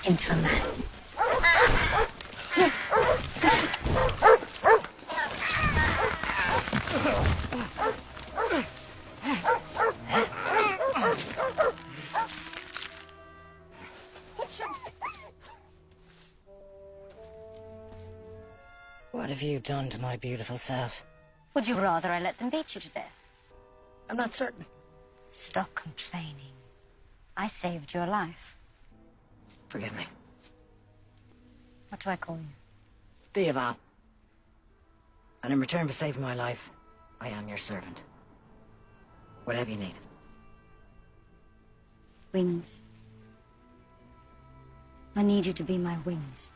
into a man. What have you done to my beautiful self? Would you rather I let them beat you to death? I'm not certain. Stop complaining. I saved your life. Forgive me. What do I call you? Theobald. And in return for saving my life, I am your servant. Whatever you need. Wings. I need you to be my wings.